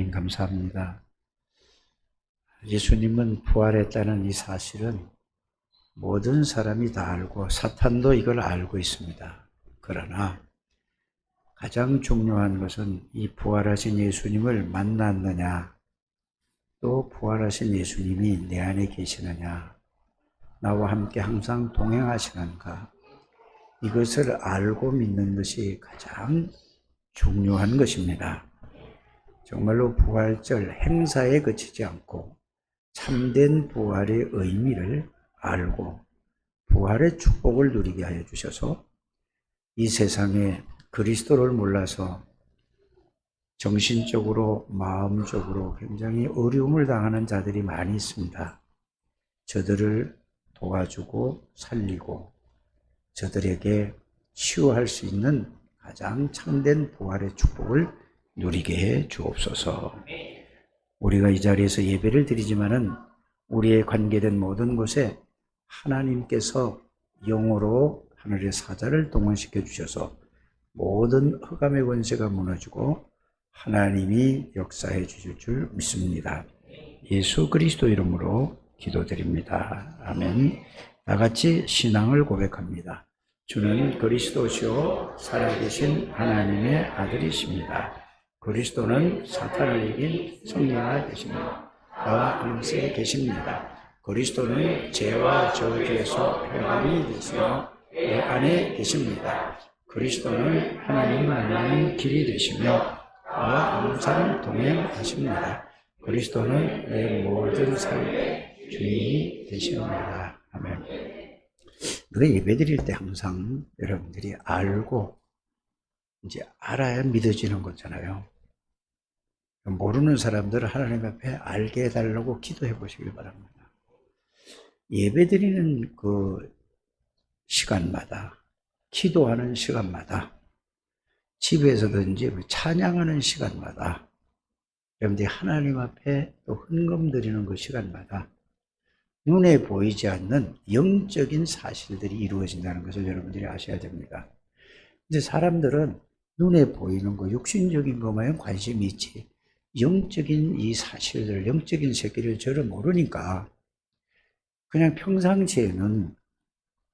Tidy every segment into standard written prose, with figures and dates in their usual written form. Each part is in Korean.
하나님 감사합니다. 예수님은 부활했다는 이 사실은 모든 사람이 다 알고 사탄도 이걸 알고 있습니다. 그러나 가장 중요한 것은 이 부활하신 예수님을 만났느냐, 또 부활하신 예수님이 내 안에 계시느냐, 나와 함께 항상 동행하시는가, 이것을 알고 믿는 것이 가장 중요한 것입니다. 정말로 부활절 행사에 그치지 않고 참된 부활의 의미를 알고 부활의 축복을 누리게 하여 주셔서 이 세상에 그리스도를 몰라서 정신적으로, 마음적으로 굉장히 어려움을 당하는 자들이 많이 있습니다. 저들을 도와주고 살리고 저들에게 치유할 수 있는 가장 참된 부활의 축복을 누리게 해 주옵소서. 우리가 이 자리에서 예배를 드리지만은 우리의 관계된 모든 곳에 하나님께서 영으로 하늘의 사자를 동원시켜 주셔서 모든 흑암의 권세가 무너지고 하나님이 역사해 주실 줄 믿습니다. 예수 그리스도 이름으로 기도드립니다. 아멘. 다 같이 신앙을 고백합니다. 주는 그리스도시요 살아계신 하나님의 아들이십니다. 그리스도는 사탄을 이긴 승리가 되십니다. 나와 함께 계십니다. 그리스도는 죄와 저주에서 해방이 되시며 내 안에 계십니다. 그리스도는 하나님 만나는 길이 되시며 나와 항상 동행하십니다. 그리스도는 내 모든 삶의 주인이 되십니다. 아멘. 우리가 예배드릴 때 항상 여러분들이 알고 이제 알아야 믿어지는 거잖아요. 모르는 사람들은 하나님 앞에 알게 해달라고 기도해 보시길 바랍니다. 예배드리는 그 시간마다, 기도하는 시간마다, 집에서든지 찬양하는 시간마다, 여러분들이 하나님 앞에 또 헌금 드리는 그 시간마다 눈에 보이지 않는 영적인 사실들이 이루어진다는 것을 여러분들이 아셔야 됩니다. 근데 사람들은 눈에 보이는 거, 육신적인 것만 관심이 있지 영적인 이 사실들, 영적인 세계를 전혀 모르니까 그냥 평상시에는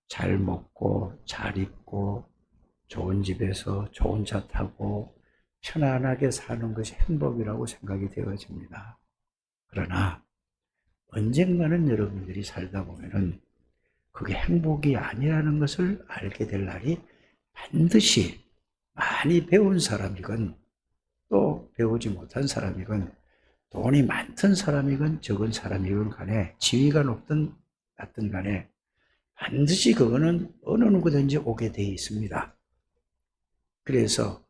잘 먹고 잘 입고 좋은 집에서 좋은 차 타고 편안하게 사는 것이 행복이라고 생각이 되어집니다. 그러나 언젠가는 여러분들이 살다 보면은 그게 행복이 아니라는 것을 알게 될 날이 반드시 많이 배운 사람이건 또 배우지 못한 사람이건 돈이 많던 사람이건 적은 사람이건 간에 지위가 높든 낮든 간에 반드시 그거는 어느 누구든지 오게 되어 있습니다. 그래서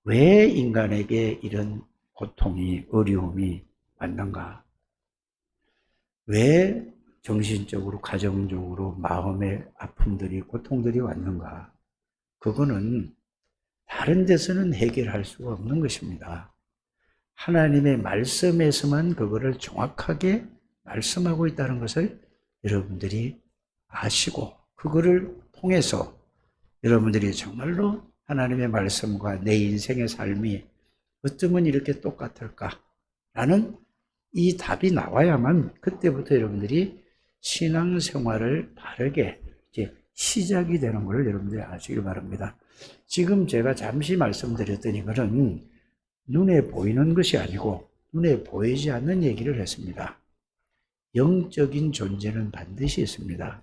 왜 인간에게 이런 고통이, 어려움이 왔는가? 왜 정신적으로, 가정적으로 마음의 아픔들이, 고통들이 왔는가? 그거는 다른 데서는 해결할 수가 없는 것입니다. 하나님의 말씀에서만 그거를 정확하게 말씀하고 있다는 것을 여러분들이 아시고 그거를 통해서 여러분들이 정말로 하나님의 말씀과 내 인생의 삶이 어쩌면 이렇게 똑같을까라는 이 답이 나와야만 그때부터 여러분들이 신앙생활을 바르게 이제 시작이 되는 것을 여러분들이 아시길 바랍니다. 지금 제가 잠시 말씀드렸던 이거는 눈에 보이는 것이 아니고 눈에 보이지 않는 얘기를 했습니다. 영적인 존재는 반드시 있습니다.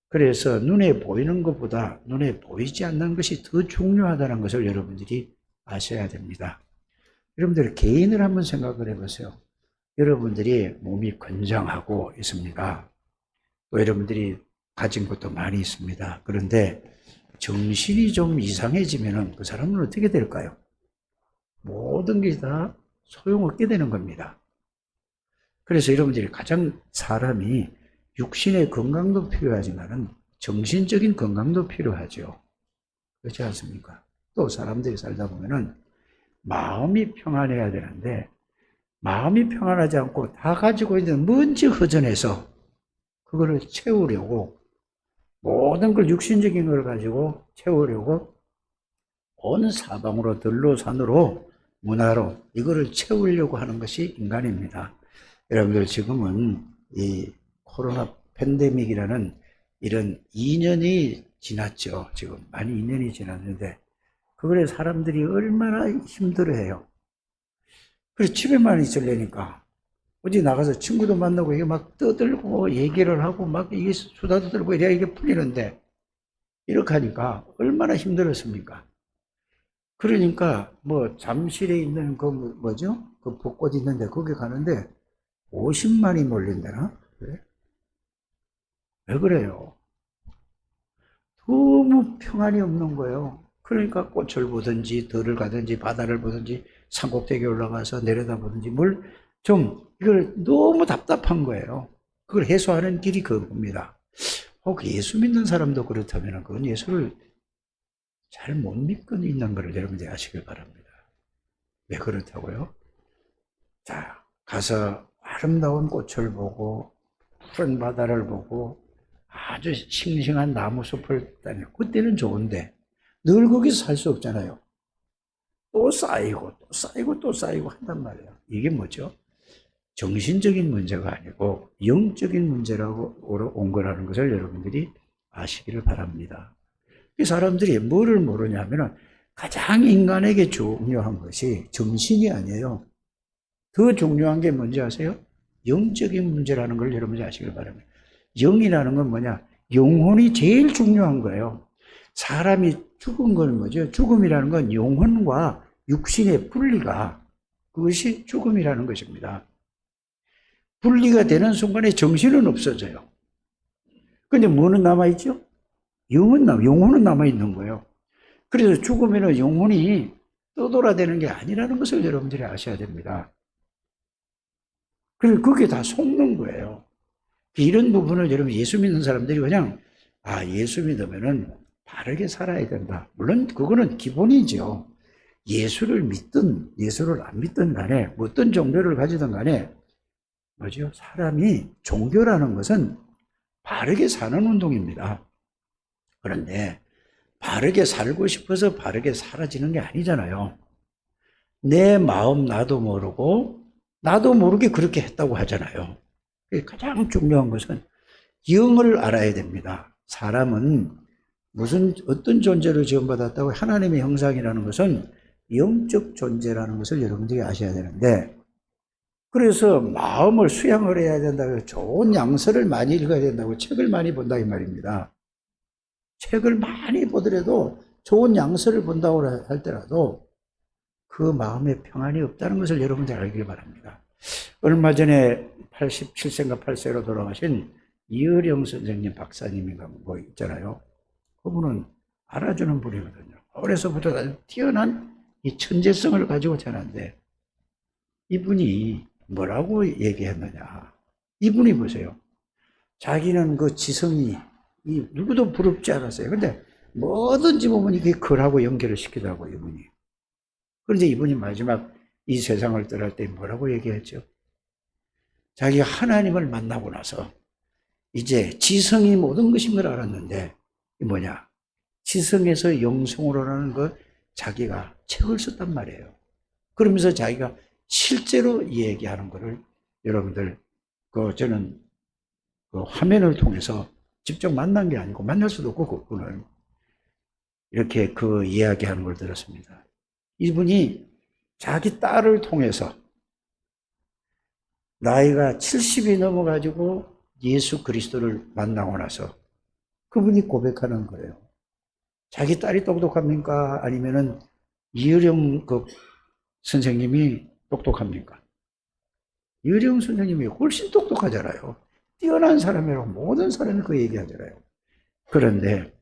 그래서 눈에 보이는 것보다 눈에 보이지 않는 것이 더 중요하다는 것을 여러분들이 아셔야 됩니다. 여러분들 개인을 한번 생각을 해보세요. 여러분들이 몸이 건장하고 있습니다. 또 여러분들이 가진 것도 많이 있습니다. 그런데 정신이 좀 이상해지면 그 사람은 어떻게 될까요? 모든 게 다 소용없게 되는 겁니다. 그래서 여러분들이 가장 사람이 육신의 건강도 필요하지만 정신적인 건강도 필요하죠. 그렇지 않습니까? 또 사람들이 살다 보면은 마음이 평안해야 되는데 마음이 평안하지 않고 다 가지고 있는 먼지 허전해서 그거를 채우려고 모든 걸 육신적인 걸 가지고 채우려고 온 사방으로 들로 산으로 문화로 이거를 채우려고 하는 것이 인간입니다. 여러분들 지금은 이 코로나 팬데믹이라는 이런 2년이 지났죠. 지금 많이 2년이 지났는데 그거에 사람들이 얼마나 힘들어해요. 그래서 집에만 있으려니까 어디 나가서 친구도 만나고 이게 막 떠들고 얘기를 하고 막 이게 수다도 떨고 이래야 이게 풀리는데 이렇게 하니까 얼마나 힘들었습니까? 그러니까 뭐 잠실에 있는 그 뭐죠? 그 벚꽃 있는데 거기 가는데 50만이 몰린다나? 그래? 왜 그래요? 너무 평안이 없는 거예요. 그러니까 꽃을 보든지 들을 가든지 바다를 보든지 산꼭대기에 올라가서 내려다보든지 뭘 좀 이걸 너무 답답한 거예요. 그걸 해소하는 길이 그겁니다. 혹 예수 믿는 사람도 그렇다면 그건 예수를 잘 못 믿고 있는 걸 여러분들이 아시길 바랍니다. 왜 그렇다고요? 자, 가서 아름다운 꽃을 보고 푸른 바다를 보고 아주 싱싱한 나무 숲을 다니고 그때는 좋은데 늘 거기서 살 수 없잖아요. 또 쌓이고 또 쌓이고 또 쌓이고 한단 말이에요. 이게 뭐죠? 정신적인 문제가 아니고 영적인 문제라고 온 거라는 것을 여러분들이 아시기를 바랍니다. 이 사람들이 뭐를 모르냐면 가장 인간에게 중요한 것이 정신이 아니에요. 더 중요한 게 뭔지 아세요? 영적인 문제라는 걸 여러분이 아시길 바랍니다. 영이라는 건 뭐냐? 영혼이 제일 중요한 거예요. 사람이 죽은 건 뭐죠? 죽음이라는 건 영혼과 육신의 분리가 그것이 죽음이라는 것입니다. 분리가 되는 순간에 정신은 없어져요. 근데 뭐는 남아있죠? 영혼은 남아있는 거예요. 그래서 죽으면 영혼이 떠돌아대는 게 아니라는 것을 여러분들이 아셔야 됩니다. 그래서 그게 다 속는 거예요. 이런 부분을 여러분 예수 믿는 사람들이 그냥 예수 믿으면은 바르게 살아야 된다. 물론 그거는 기본이죠. 예수를 믿든 예수를 안 믿든 간에 어떤 종교를 가지든 간에 뭐죠? 사람이 종교라는 것은 바르게 사는 운동입니다. 그런데 바르게 살고 싶어서 바르게 사라지는 게 아니잖아요. 내 마음 나도 모르고 나도 모르게 그렇게 했다고 하잖아요. 가장 중요한 것은 영을 알아야 됩니다. 사람은 어떤 존재로 지원받았다고 하나님의 형상이라는 것은 영적 존재라는 것을 여러분들이 아셔야 되는데 그래서 마음을 수양을 해야 된다고 좋은 양서를 많이 읽어야 된다고 책을 많이 본다 이 말입니다. 책을 많이 보더라도 좋은 양서를 본다고 할때라도 그 마음에 평안이 없다는 것을 여러분들 알길 바랍니다. 얼마 전에 87세인가 8세로 돌아가신 이어령 선생님 박사님인가 뭐 있잖아요. 그분은 알아주는 분이거든요. 어려서부터 아주 뛰어난 이 천재성을 가지고 자란데 이분이 뭐라고 얘기했느냐. 이분이 보세요. 자기는 그 지성이 누구도 부럽지 않았어요. 근데 뭐든지 보면 이게 글하고 연결을 시키더라고 이분이. 그런데 이분이 마지막 이 세상을 떠날 때 뭐라고 얘기했죠? 자기가 하나님을 만나고 나서 이제 지성이 모든 것인 걸 알았는데 이 뭐냐? 지성에서 영성으로라는 거 자기가 책을 썼단 말이에요. 그러면서 자기가 실제로 얘기하는 거를 여러분들 저는 그 화면을 통해서 직접 만난 게 아니고 만날 수도 없고 그분을 이렇게 그 이야기하는 걸 들었습니다. 이분이 자기 딸을 통해서 나이가 70이 넘어가지고 예수 그리스도를 만나고 나서 그분이 고백하는 거예요. 자기 딸이 똑똑합니까? 아니면은 이어령 그 선생님이 똑똑합니까? 이어령 선생님이 훨씬 똑똑하잖아요. 뛰어난 사람이라고 모든 사람이 그 얘기하잖아요. 그런데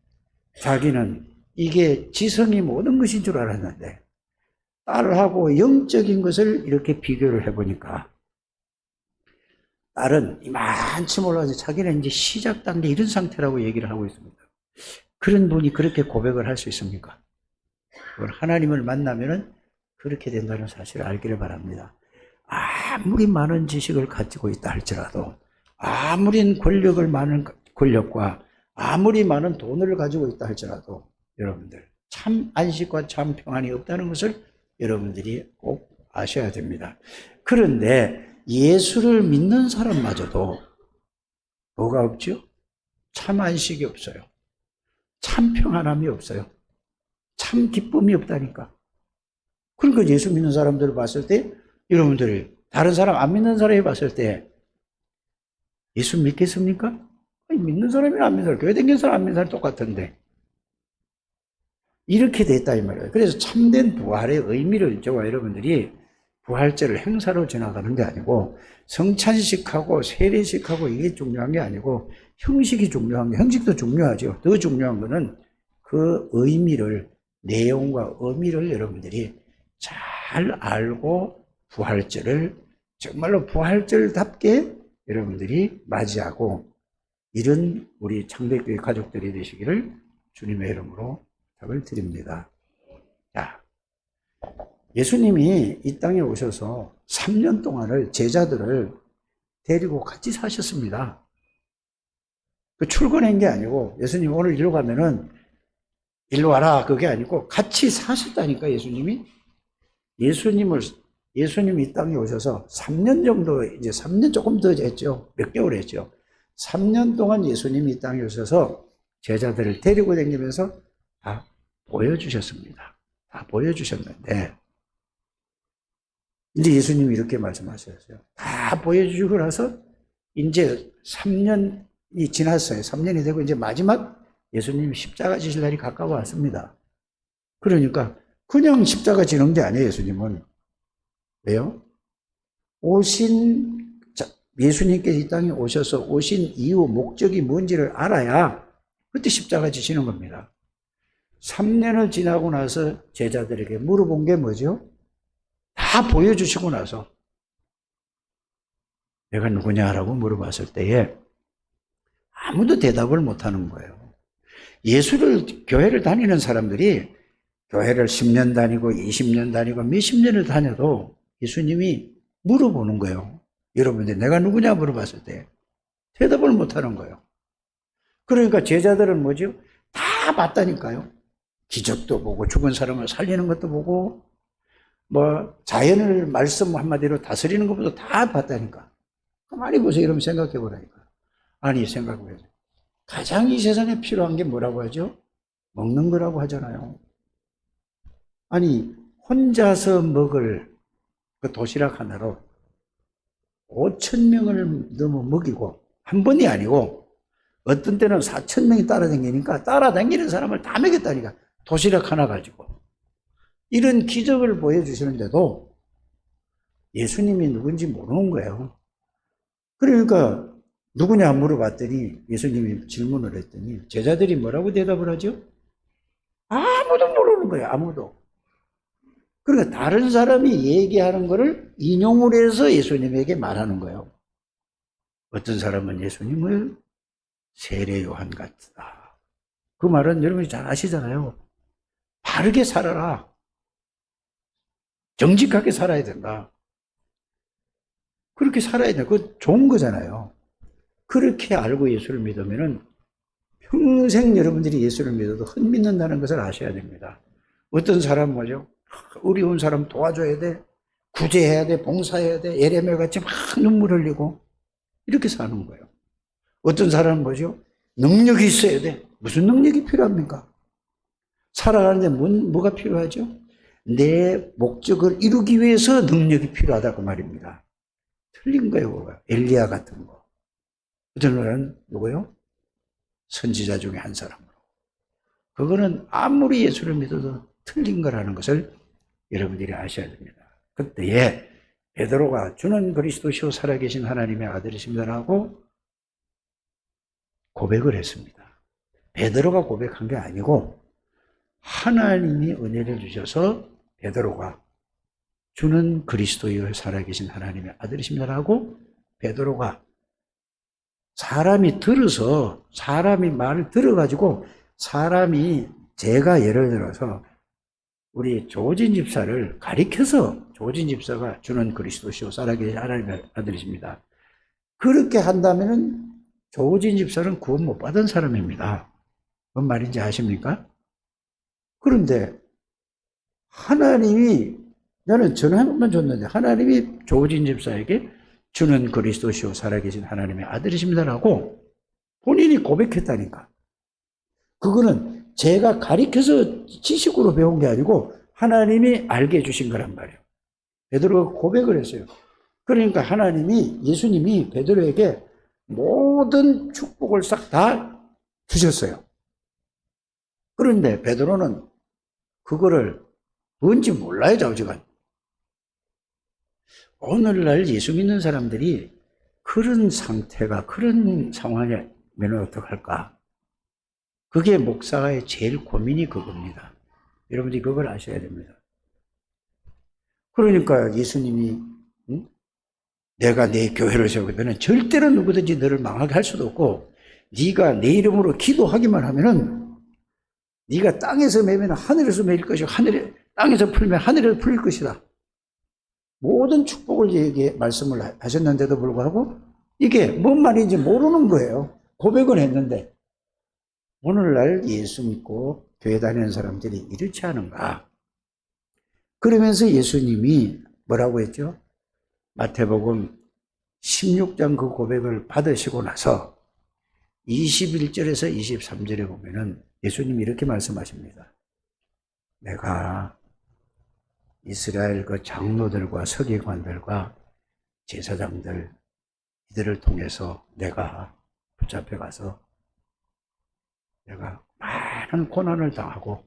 자기는 이게 지성이 모든 것인 줄 알았는데 딸하고 영적인 것을 이렇게 비교를 해보니까 딸은 이만치 몰라서 자기는 이제 시작 단계 이런 상태라고 얘기를 하고 있습니다. 그런 분이 그렇게 고백을 할 수 있습니까? 그걸 하나님을 만나면은 그렇게 된다는 사실을 알기를 바랍니다. 아무리 많은 지식을 가지고 있다 할지라도 아무리 많은 권력과 아무리 많은 돈을 가지고 있다 할지라도 여러분들 참 안식과 참 평안이 없다는 것을 여러분들이 꼭 아셔야 됩니다. 그런데 예수를 믿는 사람마저도 뭐가 없죠? 참 안식이 없어요. 참 평안함이 없어요. 참 기쁨이 없다니까. 그러니까 예수 믿는 사람들을 봤을 때 여러분들이 다른 사람 안 믿는 사람이 봤을 때 예수 믿겠습니까? 아니, 믿는 사람이나 안 믿는 사람, 교회 다니는 사람 안 믿는 사람 똑같은데 이렇게 됐다 이 말이에요. 그래서 참된 부활의 의미를 저와 여러분들이 부활절을 행사로 지나가는 게 아니고 성찬식하고 세례식하고 이게 중요한 게 아니고 형식이 중요한 게, 형식도 중요하죠. 더 중요한 거는 그 의미를, 내용과 의미를 여러분들이 잘 알고 부활절을 정말로 부활절답게 여러분들이 맞이하고 이런 우리 창대교회 가족들이 되시기를 주님의 이름으로 부탁을 드립니다. 자, 예수님이 이 땅에 오셔서 3년 동안을 제자들을 데리고 같이 사셨습니다. 그 출근한 게 아니고 예수님 오늘 일로 가면은 일로 와라 그게 아니고 같이 사셨다니까. 예수님이 이 땅에 오셔서 3년 정도, 이제 3년 조금 더 했죠. 몇 개월 했죠. 3년 동안 예수님이 이 땅에 오셔서 제자들을 데리고 다니면서 다 보여주셨습니다. 다 보여주셨는데 이제 예수님이 이렇게 말씀하셨어요. 다 보여주고 나서 이제 3년이 지났어요. 3년이 되고 이제 마지막 예수님이 십자가 지실 날이 가까워 왔습니다. 그러니까 그냥 십자가 지는 게 아니에요, 예수님은. 왜요? 예수님께서 이 땅에 오셔서 오신 이유, 목적이 뭔지를 알아야 그때 십자가 지시는 겁니다. 3년을 지나고 나서 제자들에게 물어본 게 뭐죠? 다 보여주시고 나서 내가 누구냐라고 물어봤을 때에 아무도 대답을 못하는 거예요. 교회를 다니는 사람들이 교회를 10년 다니고 20년 다니고 몇십 년을 다녀도 예수님이 물어보는 거예요. 여러분들 내가 누구냐 물어봤을 때 대답을 못하는 거예요. 그러니까 제자들은 뭐죠? 다 봤다니까요. 기적도 보고 죽은 사람을 살리는 것도 보고 자연을 말씀 한마디로 다스리는 것부터 다 봤다니까. 가만히 보세요. 여러분 생각해 보라니까. 아니 생각해 보세요. 가장 이 세상에 필요한 게 뭐라고 하죠? 먹는 거라고 하잖아요. 아니 혼자서 먹을 그 도시락 하나로 5,000명을 넘어 먹이고, 한 번이 아니고 어떤 때는 4,000명이 따라다니니까 따라다니는 사람을 다 먹였다니까. 도시락 하나 가지고. 이런 기적을 보여주시는데도 예수님이 누군지 모르는 거예요. 그러니까 누구냐 물어봤더니 예수님이 질문을 했더니 제자들이 뭐라고 대답을 하죠? 아무도 모르는 거예요. 아무도. 그러니까 다른 사람이 얘기하는 거를 인용을 해서 예수님에게 말하는 거예요. 어떤 사람은 예수님을 세례 요한 같다. 그 말은 여러분이 잘 아시잖아요. 바르게 살아라. 정직하게 살아야 된다. 그렇게 살아야 돼. 그거 좋은 거잖아요. 그렇게 알고 예수를 믿으면은 평생 여러분들이 예수를 믿어도 헛믿는다는 것을 아셔야 됩니다. 어떤 사람 뭐죠? 어려운 사람 도와줘야 돼. 구제해야 돼. 봉사해야 돼. 예레미야 같이 막 눈물 흘리고 이렇게 사는 거예요. 어떤 사람은 뭐죠? 능력이 있어야 돼. 무슨 능력이 필요합니까? 살아가는데 뭐가 필요하죠? 내 목적을 이루기 위해서 능력이 필요하다고 말입니다. 틀린 거예요. 그거. 엘리야 같은 거. 어떤 사람은 누구요? 선지자 중에 한 사람으로. 그거는 아무리 예수를 믿어도 틀린 거라는 것을 여러분들이 아셔야 됩니다. 그때에 베드로가 주는 그리스도시요 살아계신 하나님의 아들이십니다라고 고백을 했습니다. 베드로가 고백한 게 아니고 하나님이 은혜를 주셔서 베드로가 주는 그리스도여 살아계신 하나님의 아들이십니다라고 베드로가 사람이 말을 들어가지고 제가 예를 들어서 우리 조진 집사를 가리켜서 조진 집사가 주는 그리스도시요 살아계신 하나님의 아들이십니다. 그렇게 한다면은 조진 집사는 구원 못 받은 사람입니다. 뭔 말인지 아십니까? 그런데 하나님이 나는 전화만 줬는데 하나님이 조진 집사에게 주는 그리스도시요 살아계신 하나님의 아들이십니다라고 본인이 고백했다니까. 그거는 제가 가르쳐서 지식으로 배운 게 아니고 하나님이 알게 해주신 거란 말이에요. 베드로가 고백을 했어요. 그러니까 예수님이 베드로에게 모든 축복을 싹 다 주셨어요. 그런데 베드로는 그거를 뭔지 몰라요, 좌우지간. 오늘날 예수 믿는 사람들이 그런 상태가, 그런 상황에 면은 어떡할까? 그게 목사의 제일 고민이 그겁니다. 여러분들이 그걸 아셔야 됩니다. 그러니까 예수님이 내가 내 교회를 세우면 절대로 누구든지 너를 망하게 할 수도 없고 네가 내 이름으로 기도하기만 하면은 네가 땅에서 매면 하늘에서 매일 것이고 땅에서 풀면 하늘에서 풀릴 것이다. 모든 축복을 말씀을 하셨는데도 불구하고 이게 뭔 말인지 모르는 거예요. 고백을 했는데 오늘날 예수 믿고 교회 다니는 사람들이 이렇지 않은가? 그러면서 예수님이 뭐라고 했죠? 마태복음 16장 그 고백을 받으시고 나서 21절에서 23절에 보면은 예수님이 이렇게 말씀하십니다. 내가 이스라엘 그 장로들과 서기관들과 제사장들 이들을 통해서 내가 붙잡혀 가서 내가 많은 고난을 당하고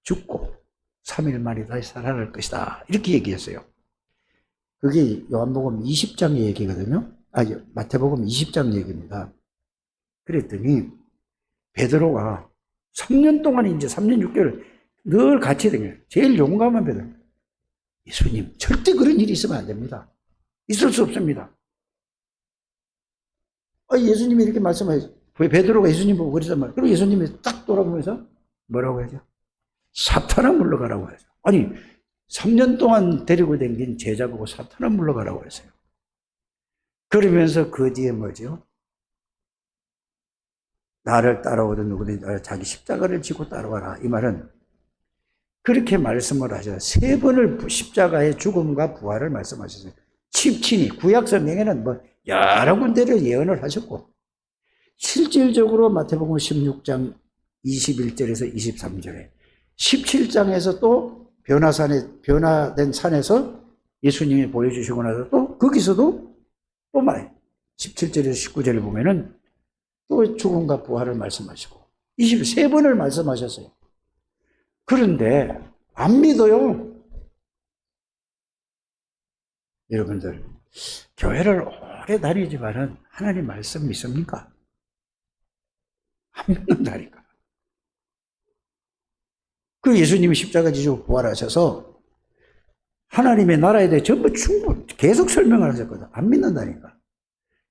죽고 3일 만에 다시 살아날 것이다. 이렇게 얘기했어요. 그게 요한복음 20장 얘기거든요. 마태복음 20장 얘기입니다. 그랬더니 베드로가 3년 동안 이제 3년 6개월 늘 같이 다녀요. 제일 용감한 베드로. 예수님, 절대 그런 일이 있으면 안 됩니다. 있을 수 없습니다. 예수님이 이렇게 말씀하셨어요. 베드로가 예수님 보고 그랬단 말이에요. 그럼 예수님이 딱 돌아보면서 뭐라고 하죠? 사탄아 물러가라고 하죠. 아니, 3년 동안 데리고 다닌 제자 보고 사탄아 물러가라고 했어요. 그러면서 그 뒤에 뭐죠? 나를 따라오던 누구든지 자기 십자가를 지고 따라와라. 이 말은 그렇게 말씀을 하셔서 3번을 십자가의 죽음과 부활을 말씀하셨어요. 친히 구약 성경에는 뭐 여러 군데를 예언을 하셨고 실질적으로 마태복음 16장 21절에서 23절에 17장에서 또 변화된 산에서 예수님이 보여주시고 나서 또 거기서도 또 말해요. 17절에서 19절을 보면은 또 죽음과 부활을 말씀하시고 23번을 말씀하셨어요. 그런데 안 믿어요. 여러분들 교회를 오래 다니지만은 하나님 말씀 믿습니까? 안 믿는다니까. 그 예수님이 십자가 지시고 부활하셔서 하나님의 나라에 대해 전부 계속 설명을 하셨거든. 안 믿는다니까.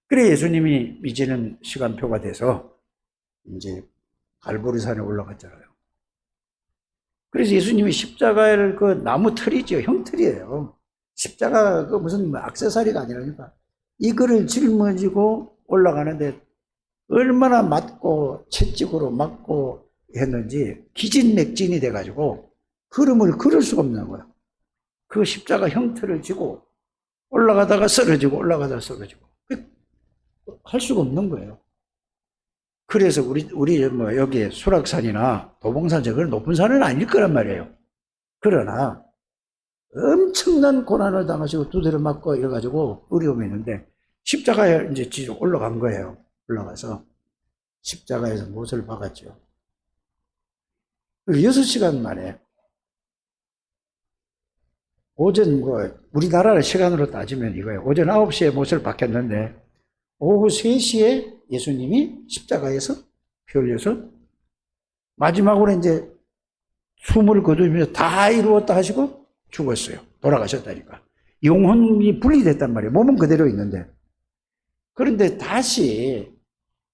그래 예수님이 이제는 시간표가 돼서 이제 갈보리산에 올라갔잖아요. 그래서 예수님이 십자가를 그 나무 틀이죠. 형틀이에요. 십자가 그 무슨 액세서리가 아니라니까. 이거를 짊어지고 올라가는데 얼마나 맞고 채찍으로 맞고 했는지 기진맥진이 돼가지고 걸음을 걸을 수가 없는 거야. 그 십자가 형틀을 지고 올라가다가 쓰러지고 올라가다가 쓰러지고 할 수가 없는 거예요. 그래서 우리 뭐 여기 수락산이나 도봉산 저건 높은 산은 아닐 거란 말이에요. 그러나 엄청난 고난을 당하시고 두드려 맞고 이래가지고 어려움이 있는데 십자가에 이제 지로 올라간 거예요. 올라가서 십자가에서 못을 박았죠. 6시간 만에 오전 우리나라 시간으로 따지면 이거예요. 오전 9시에 못을 박혔는데 오후 3시에 예수님이 십자가에서 피 흘려서 마지막으로 이제 숨을 거두면서 다 이루었다 하시고 죽었어요. 돌아가셨다니까. 영혼이 분리됐단 말이에요. 몸은 그대로 있는데. 그런데 다시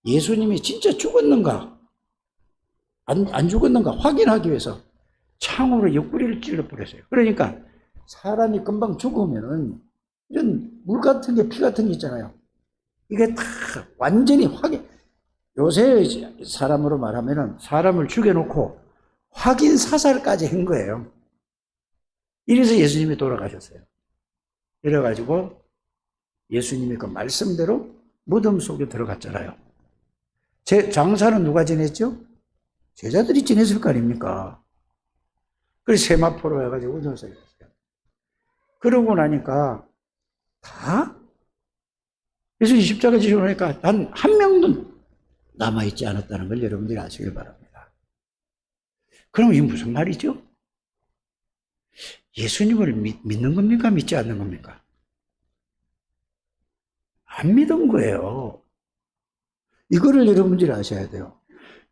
예수님이 진짜 죽었는가 안 죽었는가 확인하기 위해서 창으로 옆구리를 찔러버렸어요. 그러니까 사람이 금방 죽으면은 이런 물 같은 게 피 같은 게 있잖아요. 이게 다 완전히 요새 사람으로 말하면은 사람을 죽여놓고 확인 사살까지 한 거예요. 이래서 예수님이 돌아가셨어요. 이래가지고 예수님이 그 말씀대로 무덤 속에 들어갔잖아요. 장사는 누가 지냈죠? 제자들이 지냈을 거 아닙니까? 그래서 세마포로 해가지고 운동을 했어요. 그러고 나니까 다 예수님 십자가 지시고 나니까 단 한 명도 남아있지 않았다는 걸 여러분들이 아시길 바랍니다. 그럼 이게 무슨 말이죠? 예수님을 믿는 겁니까? 믿지 않는 겁니까? 안 믿은 거예요. 이거를 여러분들이 아셔야 돼요.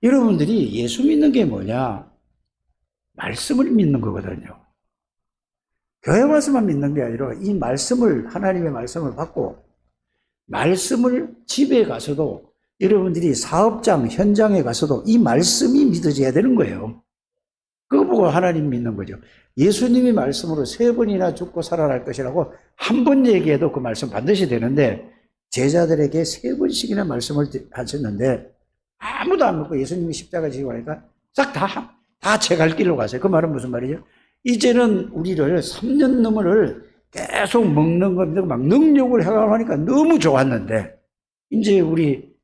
여러분들이 예수 믿는 게 뭐냐? 말씀을 믿는 거거든요. 교회 와서만 믿는 게 아니라 이 말씀을, 하나님의 말씀을 받고 말씀을 집에 가서도 여러분들이 사업장, 현장에 가서도 이 말씀이 믿어져야 되는 거예요. 그거 보고 하나님 믿는 거죠. 예수님이 말씀으로 3번이나 죽고 살아날 것이라고 한 번 얘기해도 그 말씀 반드시 되는데 제자들에게 3번씩이나 말씀을 하셨는데 아무도 안 믿고 예수님이 십자가 지고 하니까 싹 다 제 갈 길로 가세요. 그 말은 무슨 말이죠? 이제는 우리를 3년 넘을 계속 먹는 겁니다. 막 능력을 해가니까 너무 좋았는데 이제 우리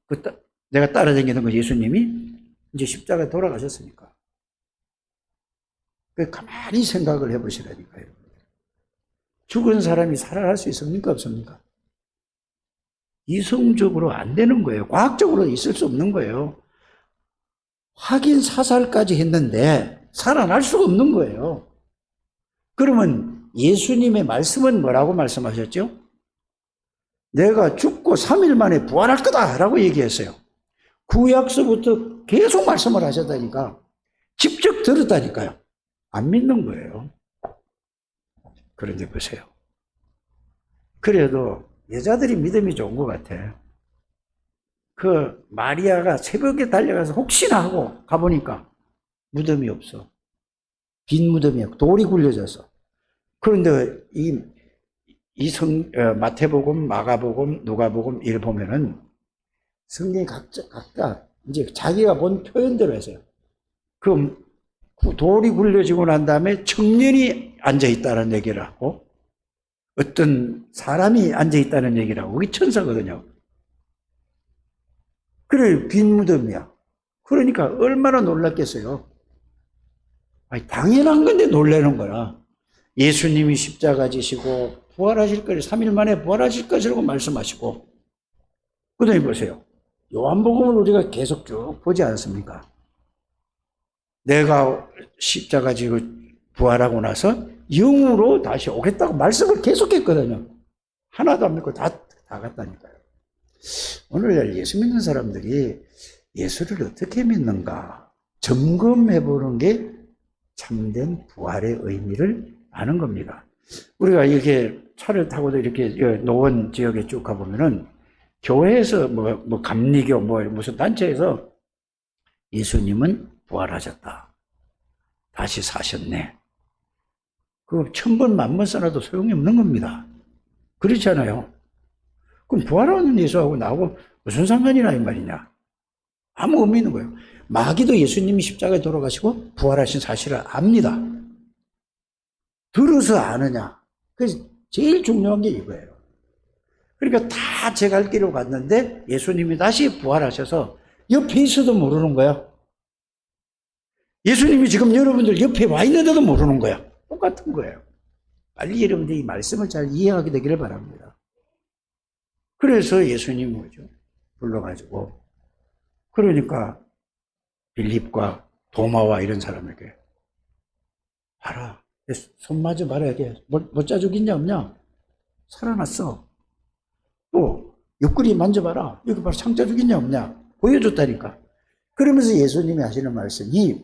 내가 따라다니던 그 예수님이 이제 십자가에 돌아가셨으니까 가만히 생각을 해보시라니까요. 죽은 사람이 살아날 수 있습니까? 없습니까? 이성적으로 안 되는 거예요. 과학적으로 있을 수 없는 거예요. 확인 사살까지 했는데 살아날 수가 없는 거예요. 그러면 예수님의 말씀은 뭐라고 말씀하셨죠? 내가 죽고 3일 만에 부활할 거다라고 얘기했어요. 구약서부터 계속 말씀을 하셨다니까 직접 들었다니까요. 안 믿는 거예요. 그런데 보세요. 그래도 여자들이 믿음이 좋은 것 같아. 그 마리아가 새벽에 달려가서 혹시나 하고 가보니까 무덤이 없어. 빈 무덤이야. 돌이 굴려져서. 그런데 마태복음, 마가복음, 누가복음 이를 보면은 성경이 각각 이제 자기가 본 표현대로 했어요. 그 돌이 굴려지고 난 다음에 청년이 앉아있다는 얘기를 하고 어떤 사람이 앉아있다는 얘기를 하고 그게 천사거든요. 그래 빈 무덤이야. 그러니까 얼마나 놀랐겠어요. 아니, 당연한 건데 놀라는 거야. 예수님이 십자가 지시고 부활하실 것을 3일 만에 부활하실 것이라고 말씀하시고 그 다음에 보세요. 요한복음을 우리가 계속 쭉 보지 않습니까? 내가 십자가 지고 부활하고 나서 영으로 다시 오겠다고 말씀을 계속했거든요. 하나도 안 믿고 다 갔다니까요. 오늘날 예수 믿는 사람들이 예수를 어떻게 믿는가 점검해 보는 게 참된 부활의 의미를 아는 겁니다. 우리가 이렇게 차를 타고도 이렇게 노원 지역에 쭉 가보면은 교회에서 뭐 감리교 무슨 단체에서 예수님은 부활하셨다. 다시 사셨네. 그 1000번, 10,000번 써놔도 소용이 없는 겁니다. 그렇지 않아요? 그럼 부활하는 예수하고 나하고 무슨 상관이나 이 말이냐? 아무 의미 있는 거예요. 마귀도 예수님이 십자가에 돌아가시고 부활하신 사실을 압니다. 들어서 아느냐? 그래서 제일 중요한 게 이거예요. 그러니까 다 제 갈 길로 갔는데 예수님이 다시 부활하셔서 옆에 있어도 모르는 거야. 예수님이 지금 여러분들 옆에 와 있는데도 모르는 거야. 똑같은 거예요. 빨리 여러분들이 이 말씀을 잘 이해하게 되기를 바랍니다. 그래서 예수님이 뭐죠? 불러가지고 그러니까 빌립과 도마와 이런 사람에게 봐라. 손 마저 봐라. 이게 못 자 죽있냐 없냐? 살아났어. 또 옆구리 만져봐라. 여기 봐라. 창자 죽있냐 없냐? 보여줬다니까. 그러면서 예수님이 하시는 말씀이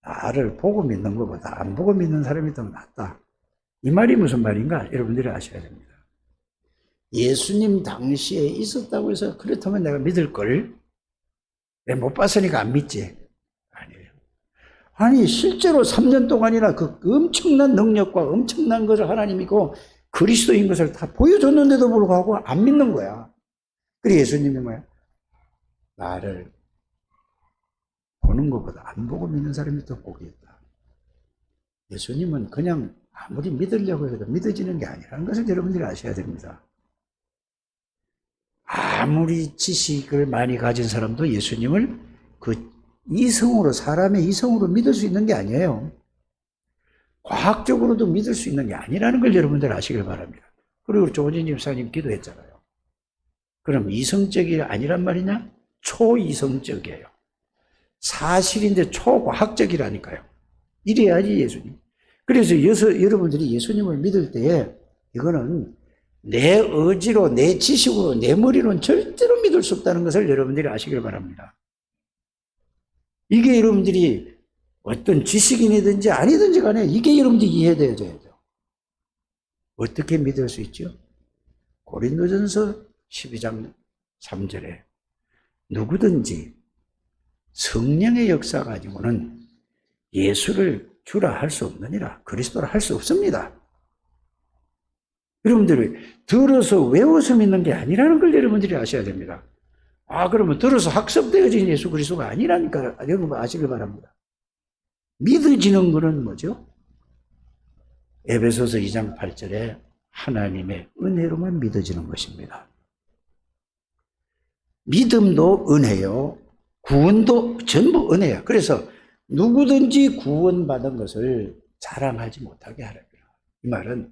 나를 보고 믿는 것보다 안 보고 믿는 사람이 더 낫다. 이 말이 무슨 말인가? 여러분들이 아셔야 됩니다. 예수님 당시에 있었다고 해서 그렇다면 내가 믿을걸? 내가 못 봤으니까 안 믿지? 아니에요. 아니 실제로 3년 동안이나 그 엄청난 능력과 엄청난 것을 하나님이고 그리스도인 것을 다 보여줬는데도 불구하고 안 믿는 거야. 그래서 예수님이 뭐야? 나를 보는 것보다 안 보고 믿는 사람이 더 복이 있다. 예수님은 그냥 아무리 믿으려고 해도 믿어지는 게 아니라는 것을 여러분들이 아셔야 됩니다. 아무리 지식을 많이 가진 사람도 예수님을 그 이성으로, 사람의 이성으로 믿을 수 있는 게 아니에요. 과학적으로도 믿을 수 있는 게 아니라는 걸 여러분들 아시길 바랍니다. 그리고 조은진 집사님 기도했잖아요. 그럼 이성적이 아니란 말이냐? 초이성적이에요. 사실인데 초과학적이라니까요. 이래야지 예수님. 그래서 여러분들이 예수님을 믿을 때에 이거는 내 의지로, 내 지식으로, 내 머리로는 절대로 믿을 수 없다는 것을 여러분들이 아시길 바랍니다. 이게 여러분들이 어떤 지식인이든지 아니든지 간에 이게 여러분들이 이해되어져야 돼요. 어떻게 믿을 수 있죠? 고린도전서 12장 3절에 누구든지 성령의 역사 가지고는 예수를 주라 할 수 없느니라. 그리스도라 할 수 없습니다. 여러분들이 들어서 외워서 믿는 게 아니라는 걸 여러분들이 아셔야 됩니다. 그러면 들어서 학습되어진 예수 그리스도가 아니라니까 여러분 아시길 바랍니다. 믿어지는 것은 뭐죠? 에베소서 2장 8절에 하나님의 은혜로만 믿어지는 것입니다. 믿음도 은혜요. 구원도 전부 은혜야. 그래서 누구든지 구원받은 것을 자랑하지 못하게 하라. 이 말은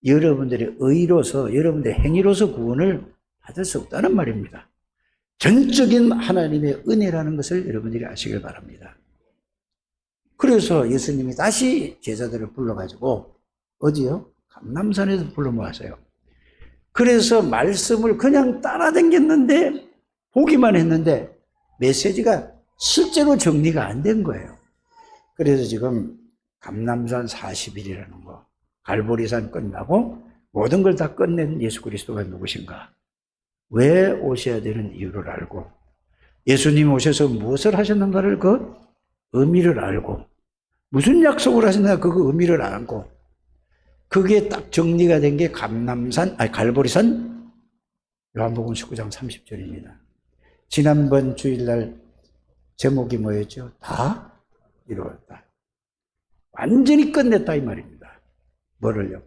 여러분들의 의로서, 여러분들의 행위로서 구원을 받을 수 없다는 말입니다. 전적인 하나님의 은혜라는 것을 여러분들이 아시길 바랍니다. 그래서 예수님이 다시 제자들을 불러가지고 어디요? 감람산에서 불러 모았어요. 그래서 말씀을 그냥 따라다녔는데 보기만 했는데 메시지가 실제로 정리가 안 된 거예요. 그래서 지금 감람산 40일이라는 거, 갈보리산 끝나고 모든 걸 다 끝낸 예수 그리스도가 누구신가? 왜 오셔야 되는 이유를 알고 예수님이 오셔서 무엇을 하셨는가를 그 의미를 알고 무슨 약속을 하셨는가 그 의미를 알고 그게 딱 정리가 된 게 갈보리산 요한복음 19장 30절입니다. 지난번 주일날 제목이 뭐였죠? 다 이루었다. 완전히 끝냈다 이 말입니다. 뭐를요?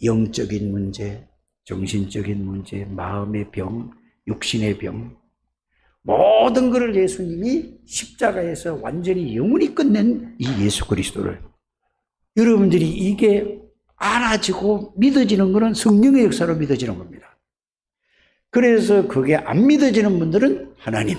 영적인 문제, 정신적인 문제, 마음의 병, 육신의 병, 모든 것을 예수님이 십자가에서 완전히 영원히 끝낸 이 예수 그리스도를 여러분들이 이게 알아지고 믿어지는 것은 성령의 역사로 믿어지는 겁니다. 그래서 그게 안 믿어지는 분들은 하나님,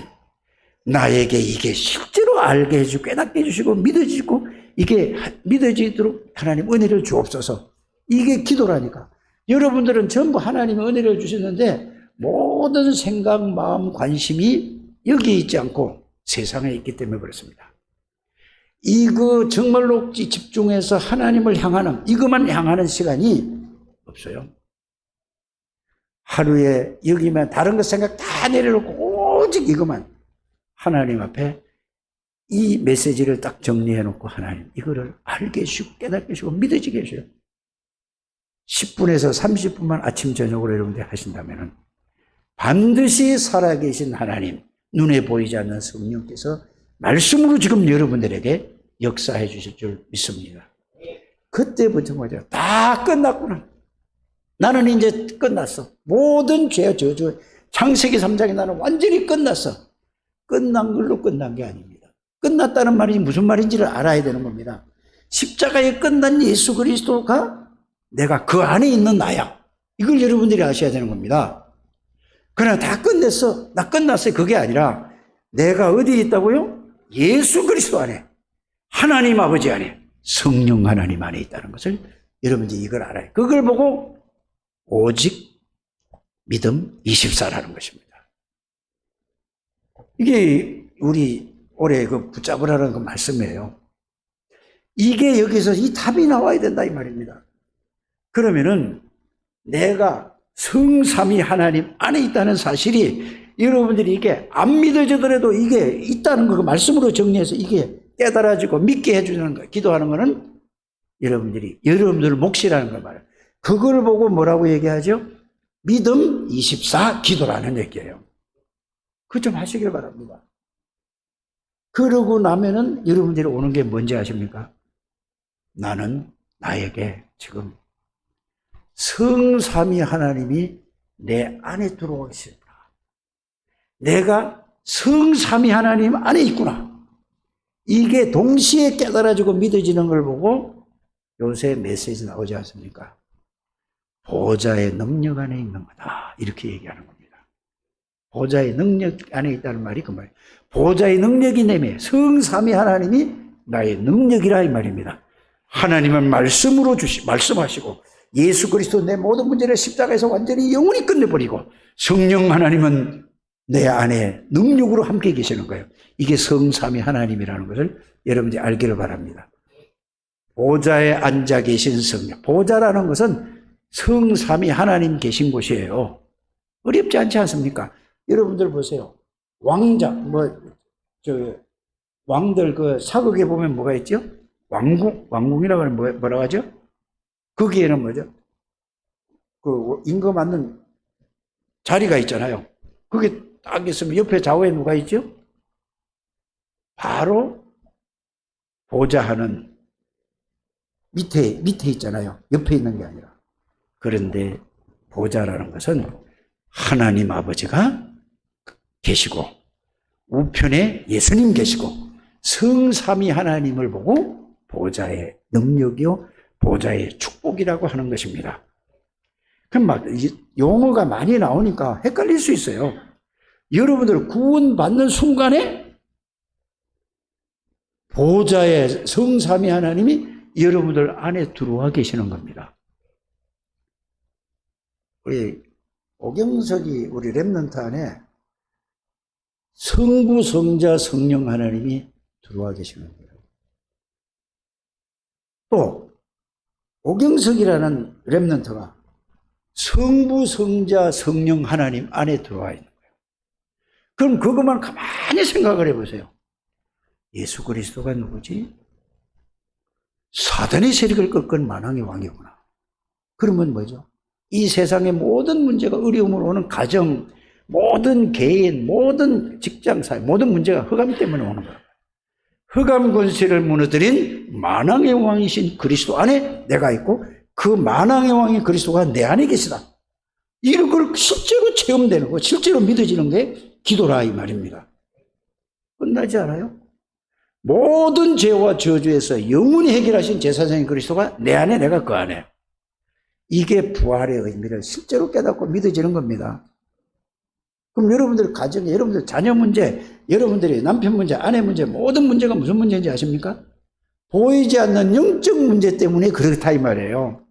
나에게 이게 실제로 알게 해주고 깨닫게 해주시고 믿어지고 이게 믿어지도록 하나님 은혜를 주옵소서. 이게 기도라니까. 여러분들은 전부 하나님의 은혜를 주셨는데 모든 생각, 마음, 관심이 여기에 있지 않고 세상에 있기 때문에 그렇습니다. 이거 정말로 집중해서 하나님을 향하는, 이것만 향하는 시간이 없어요. 하루에 여기만 다른 것 생각 다 내려놓고 오직 이것만 하나님 앞에 이 메시지를 딱 정리해 놓고 하나님 이거를 알게 해주시고 깨닫게 해주시고 믿어지게 해주세요. 10분에서 30분만 아침 저녁으로 여러분들이 하신다면 반드시 살아계신 하나님, 눈에 보이지 않는 성령께서 말씀으로 지금 여러분들에게 역사해 주실 줄 믿습니다. 그때부터 뭐죠? 다 끝났구나. 나는 이제 끝났어. 모든 죄, 저주, 창세기 3장에 나는 완전히 끝났어. 끝난 걸로 끝난 게 아닙니다. 끝났다는 말이 무슨 말인지를 알아야 되는 겁니다. 십자가에 끝난 예수 그리스도가 내가 그 안에 있는 나야. 이걸 여러분들이 아셔야 되는 겁니다. 그러나 다 끝냈어. 나 끝났어요. 그게 아니라 내가 어디에 있다고요? 예수 그리스도 안에, 하나님 아버지 안에, 성령 하나님 안에 있다는 것을 여러분들이 이걸 알아요. 그걸 보고 오직 믿음 24라는 것입니다. 이게 우리 올해 그 붙잡으라는 그 말씀이에요. 이게 여기서 이 답이 나와야 된다 이 말입니다. 그러면은 내가 성삼위 하나님 안에 있다는 사실이 여러분들이 이게 안 믿어지더라도 이게 있다는 거 그 말씀으로 정리해서 이게 깨달아지고 믿게 해주는 거, 기도하는 거는 여러분들 몫이라는 걸 말해요. 그걸 보고 뭐라고 얘기하죠? 믿음 24 기도라는 얘기예요. 그거 좀 하시길 바랍니다. 그러고 나면은 여러분들이 오는 게 뭔지 아십니까? 나는 나에게 지금 성삼위 하나님이 내 안에 들어와 있습니다. 내가 성삼위 하나님 안에 있구나. 이게 동시에 깨달아지고 믿어지는 걸 보고 요새 메시지 나오지 않습니까? 보좌의 능력 안에 있는 거다. 이렇게 얘기하는 겁니다. 보좌의 능력 안에 있다는 말이 그 말이에요. 보좌의 능력이 내매 성삼위 하나님이 나의 능력이라 이 말입니다. 하나님은 말씀으로 말씀하시고 예수 그리스도 내 모든 문제를 십자가에서 완전히 영원히 끝내버리고 성령 하나님은 내 안에 능력으로 함께 계시는 거예요. 이게 성삼위 하나님이라는 것을 여러분들이 알기를 바랍니다. 보좌에 앉아 계신 성령. 보좌라는 것은 성삼위 하나님 계신 곳이에요. 어렵지 않지 않습니까? 여러분들 보세요. 왕자, 왕들 그 사극에 보면 뭐가 있죠? 왕궁이라고 하면 뭐라고 하죠? 거기에는 뭐죠? 그 임금 앉는 자리가 있잖아요. 그게 딱 있으면 옆에 좌우에 누가 있죠? 바로 보좌하는 밑에 있잖아요. 옆에 있는 게 아니라. 그런데 보좌라는 것은 하나님 아버지가 계시고 우편에 예수님 계시고 성삼위 하나님을 보고 보좌의 능력이요 보좌의 축복이라고 하는 것입니다. 그럼 막 용어가 많이 나오니까 헷갈릴 수 있어요. 여러분들 구원받는 순간에 보좌의 성삼위 하나님이 여러분들 안에 들어와 계시는 겁니다. 우리 오경석이 우리 렘넌트 안에 성부, 성자, 성령 하나님이 들어와 계시는 거예요. 또 오경석이라는 렘넌트가 성부, 성자, 성령 하나님 안에 들어와 있는 거예요. 그럼 그것만 가만히 생각을 해보세요. 예수 그리스도가 누구지? 사단의 세력을 꺾은 만왕의 왕이구나. 그러면 뭐죠? 이 세상의 모든 문제가 어려움으로 오는 가정, 모든 개인, 모든 직장사회, 모든 문제가 흑암 때문에 오는 거예요. 흑암 권세를 무너뜨린 만왕의 왕이신 그리스도 안에 내가 있고 그 만왕의 왕인 그리스도가 내 안에 계시다. 이런 걸 실제로 체험되는 거, 실제로 믿어지는 게 기도라 이 말입니다. 끝나지 않아요? 모든 죄와 저주에서 영원히 해결하신 제사장인 그리스도가 내 안에 내가 그 안에. 이게 부활의 의미를 실제로 깨닫고 믿어지는 겁니다. 그럼 여러분들 가정에, 여러분들 자녀 문제, 여러분들의 남편 문제, 아내 문제, 모든 문제가 무슨 문제인지 아십니까? 보이지 않는 영적 문제 때문에 그렇다 이 말이에요.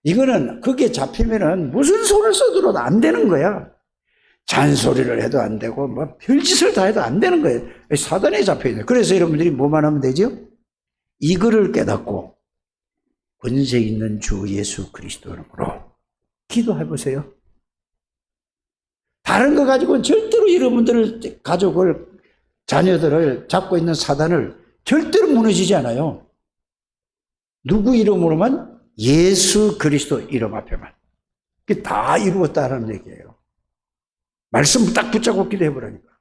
이거는 그게 잡히면은 무슨 손을 써도 안 되는 거야. 잔소리를 해도 안 되고 뭐 별짓을 다 해도 안 되는 거예요. 사단에 잡혀야 돼요. 그래서 여러분들이 뭐만 하면 되죠? 이거를 깨닫고 권세 있는 주 예수 그리스도로 기도해 보세요. 다른 거 가지고는 절대로 여러분들을 가족을 자녀들을 잡고 있는 사단을 절대로 무너지지 않아요. 누구 이름으로만? 예수 그리스도 이름 앞에만. 그게 다 이루었다는 얘기예요. 말씀 딱 붙잡고 기도해 보라니까.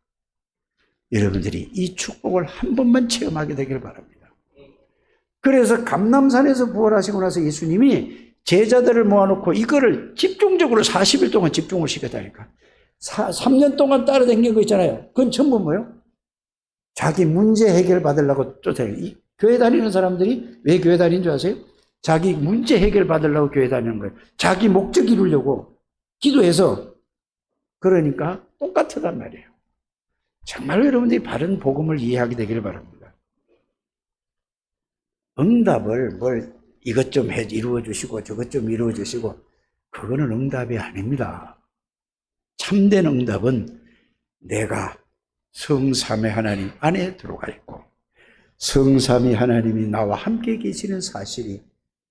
여러분들이 이 축복을 한 번만 체험하게 되길 바랍니다. 그래서 감람산에서 부활하시고 나서 예수님이 제자들을 모아놓고 이거를 집중적으로 40일 동안 집중을 시켰다니까. 3년 동안 따라다닌 거 있잖아요. 그건 전부 뭐예요? 자기 문제 해결 받으려고 쫓아요. 교회 다니는 사람들이 왜 교회 다니는 줄 아세요? 자기 문제 해결 받으려고 교회 다니는 거예요. 자기 목적 이루려고 기도해서. 그러니까 똑같단 말이에요. 정말 여러분들이 바른 복음을 이해하게 되기를 바랍니다. 응답을 이것 좀 이루어 주시고 저것 좀 이루어 주시고 그거는 응답이 아닙니다. 참된 응답은 내가 성삼위 하나님 안에 들어가 있고 성삼위 하나님이 나와 함께 계시는 사실이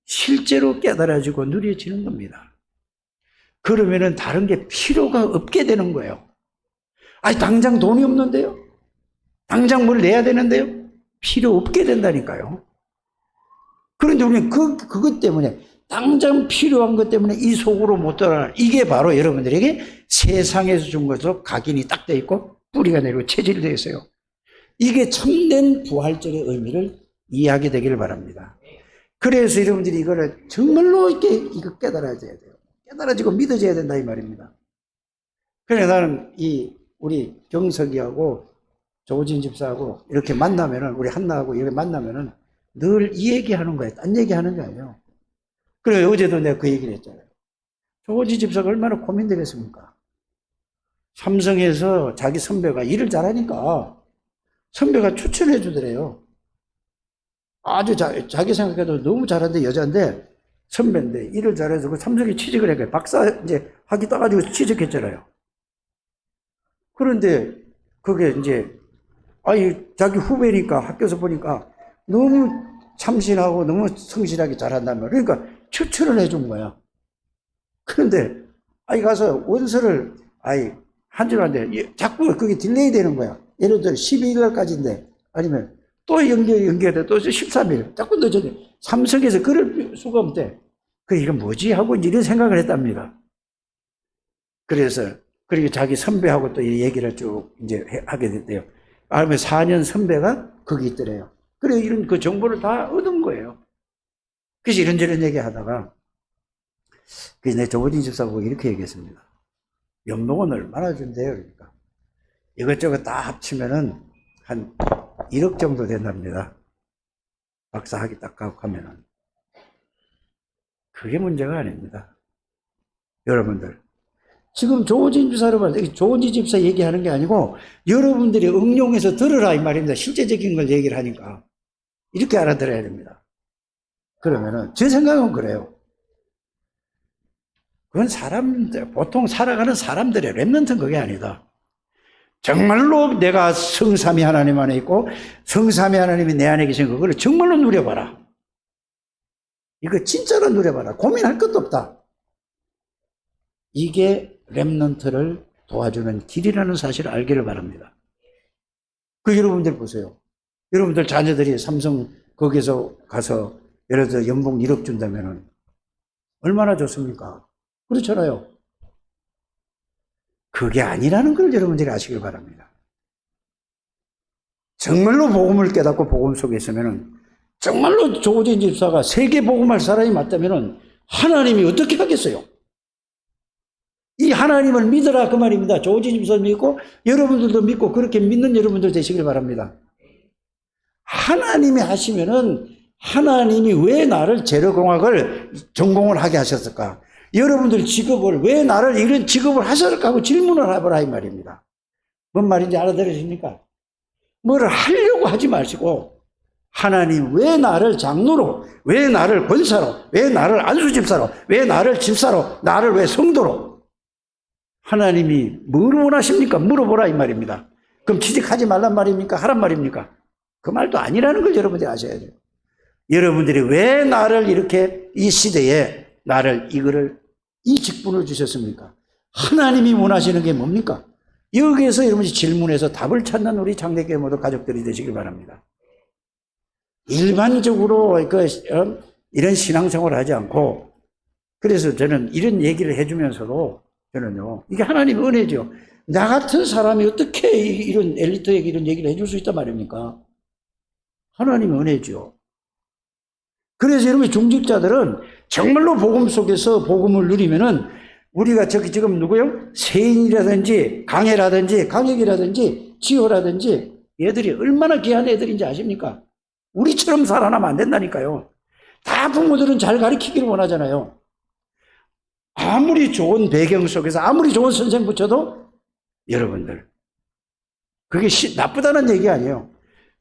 실제로 깨달아지고 누려지는 겁니다. 그러면은 다른 게 필요가 없게 되는 거예요. 아니 당장 돈이 없는데요? 당장 뭘 내야 되는데요? 필요 없게 된다니까요. 그런데 우리는 그것 때문에 당장 필요한 것 때문에 이 속으로 못 들어가는 이게 바로 여러분들에게 세상에서 준 것으로 각인이 딱 돼 있고 뿌리가 내리고 체질이 되어 있어요. 이게 참된 부활절의 의미를 이해하게 되기를 바랍니다. 그래서 여러분들이 이거를 정말로 이렇게 이거 깨달아져야 돼요. 깨달아지고 믿어져야 된다 이 말입니다. 그래 나는 우리 경석이하고 조진 집사하고 이렇게 만나면은 우리 한나하고 이렇게 만나면은 늘 이 얘기하는 거예요. 딴 얘기하는 게 아니에요. 그래 어제도 내가 그 얘기를 했잖아요. 조진 집사가 얼마나 고민되겠습니까? 삼성에서 자기 선배가 일을 잘하니까 선배가 추천해 주더래요. 아주 자기 생각해도 너무 잘하는데 여자인데 선배인데 일을 잘해서 그 삼성에 취직을 했어요. 박사 이제 학위 따가지고 취직했잖아요. 그런데 그게 이제 자기 후배니까 학교에서 보니까 너무 참신하고 너무 성실하게 잘한다는 거야. 그러니까 추천을 해준 거야. 그런데 가서 원서를 한 줄 알았는데 자꾸 그게 딜레이 되는 거야. 예를 들어 12일까지인데 아니면 또 연결돼 또 13일 자꾸 늦어져. 삼성에서 그럴 수가 없대. 이건 뭐지 하고 이런 생각을 했답니다. 그래서 그리고 자기 선배하고 또 이 얘기를 쭉 이제 하게 됐대요. 그러면 4년 선배가 거기 있더래요. 그래 이런 그 정보를 다 얻은 거예요. 그래서 이런저런 얘기 하다가 그래서 내 조진 집사하고 이렇게 얘기했습니다. 연봉은 얼마나 준대요? 그러니까 이것저것 다 합치면은 한 1억 정도 된답니다. 박사 학위 딱 가고 하면은. 그게 문제가 아닙니다. 여러분들. 지금 조진 집사로 봐서 조진 집사 얘기하는 게 아니고 여러분들이 응용해서 들으라 이 말입니다. 실제적인 걸 얘기를 하니까. 이렇게 알아들어야 됩니다. 그러면은 제 생각은 그래요. 그건 사람들, 보통 살아가는 사람들의 렘넌트는 그게 아니다. 정말로 내가 성삼위 하나님 안에 있고 성삼위 하나님이 내 안에 계신 그걸 정말로 누려봐라. 이거 진짜로 누려봐라. 고민할 것도 없다. 이게 렘넌트를 도와주는 길이라는 사실을 알기를 바랍니다. 여러분들 보세요. 여러분들 자녀들이 삼성 거기서 가서 예를 들어 연봉 1억 준다면은 얼마나 좋습니까? 그렇잖아요. 그게 아니라는 걸 여러분들이 아시길 바랍니다. 정말로 복음을 깨닫고 복음 속에 있으면은 정말로 조진 집사가 세계 복음할 사람이 맞다면은 하나님이 어떻게 하겠어요? 이 하나님을 믿어라 그 말입니다. 조진 집사 믿고 여러분들도 믿고 그렇게 믿는 여러분들 되시길 바랍니다. 하나님이 하시면은 하나님이 왜 나를 재료공학을 전공을 하게 하셨을까? 여러분들 직업을 왜 나를 이런 직업을 하셨을까 하고 질문을 해보라 이 말입니다. 뭔 말인지 알아들으십니까? 뭐를 하려고 하지 마시고 하나님 왜 나를 장로로, 왜 나를 권사로, 왜 나를 안수집사로, 왜 나를 집사로, 나를 왜 성도로 하나님이 뭘 원하십니까? 물어보라 이 말입니다. 그럼 취직하지 말란 말입니까? 하란 말입니까? 그 말도 아니라는 걸 여러분들이 아셔야 돼요. 여러분들이 왜 나를 이렇게 이 시대에 나를 이 직분을 주셨습니까? 하나님이 원하시는 게 뭡니까? 여기에서 여러분이 질문해서 답을 찾는 우리 장래교회 모두 가족들이 되시길 바랍니다. 일반적으로 이런 신앙생활을 하지 않고 그래서 저는 이런 얘기를 해주면서도 저는요 이게 하나님의 은혜죠. 나 같은 사람이 어떻게 이런 엘리트에게 이런 얘기를 해줄 수 있단 말입니까? 하나님의 은혜죠. 그래서 여러분 중직자들은 정말로 복음 속에서 복음을 누리면은 우리가 지금 누구요? 세인이라든지 강해라든지 강혁이라든지 지호라든지 얘들이 얼마나 귀한 애들인지 아십니까? 우리처럼 살아나면 안 된다니까요. 다 부모들은 잘 가르치기를 원하잖아요. 아무리 좋은 배경 속에서 아무리 좋은 선생 붙여도 여러분들 그게 나쁘다는 얘기 아니에요.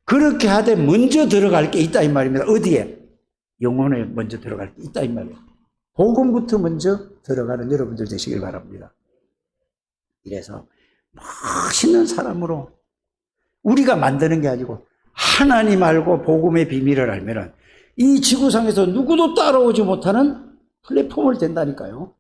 그렇게 하되 먼저 들어갈 게 있다 이 말입니다. 어디에? 영혼에 먼저 들어갈 게 있다 이 말이에요. 복음부터 먼저 들어가는 여러분들 되시길 바랍니다. 이래서 멋있는 사람으로 우리가 만드는 게 아니고 하나님 알고 복음의 비밀을 알면은 이 지구상에서 누구도 따라오지 못하는 플랫폼을 된다니까요.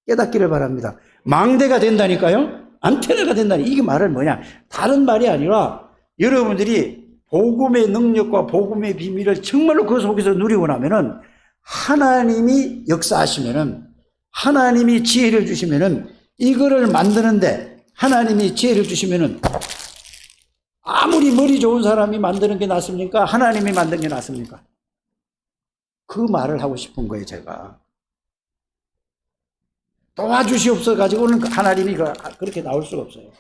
깨닫기를 바랍니다. 망대가 된다니까요. 안테나가 된다니. 이게 말은 뭐냐? 다른 말이 아니라 여러분들이 복음의 능력과 복음의 비밀을 정말로 그 속에서 누리고 나면은 하나님이 역사하시면은 하나님이 지혜를 주시면은 이거를 만드는데 하나님이 지혜를 주시면은 아무리 머리 좋은 사람이 만드는 게 낫습니까? 하나님이 만든 게 낫습니까? 그 말을 하고 싶은 거예요, 제가. 도와주시옵소서 가지고는 하나님이 그렇게 나올 수가 없어요.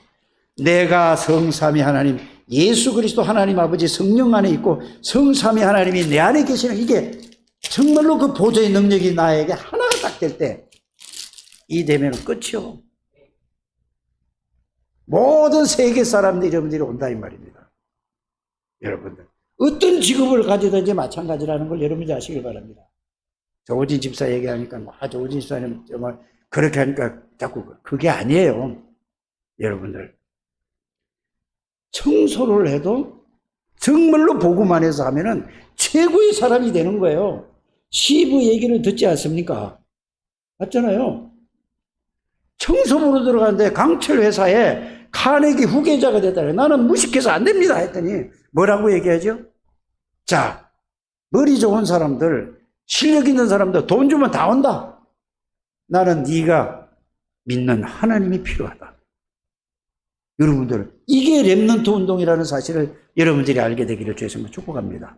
내가 성삼위 하나님, 예수 그리스도 하나님 아버지 성령 안에 있고 성삼위 하나님이 내 안에 계시는, 이게 정말로 그 보좌의 능력이 나에게 하나가 딱 될 때, 이 되면은 끝이요. 모든 세계 사람들이 여러분들이 온다 이 말입니다. 여러분들 어떤 직업을 가지든지 마찬가지라는 걸 여러분이 아시길 바랍니다. 조진 집사 얘기하니까 조진 집사님 정말 그렇게 하니까 자꾸 그게 아니에요. 여러분들 청소를 해도 정말로 복음만 해서 하면은 최고의 사람이 되는 거예요. 시브 얘기를 듣지 않습니까? 맞잖아요. 청소부로 들어갔는데 강철 회사에 카네기 후계자가 됐다. 나는 무식해서 안 됩니다 했더니 뭐라고 얘기하죠? 자, 머리 좋은 사람들, 실력 있는 사람들 돈 주면 다 온다. 나는 네가 믿는 하나님이 필요하다. 여러분들, 이게 렘넌트 운동이라는 사실을 여러분들이 알게 되기를 주님으로 축복합니다.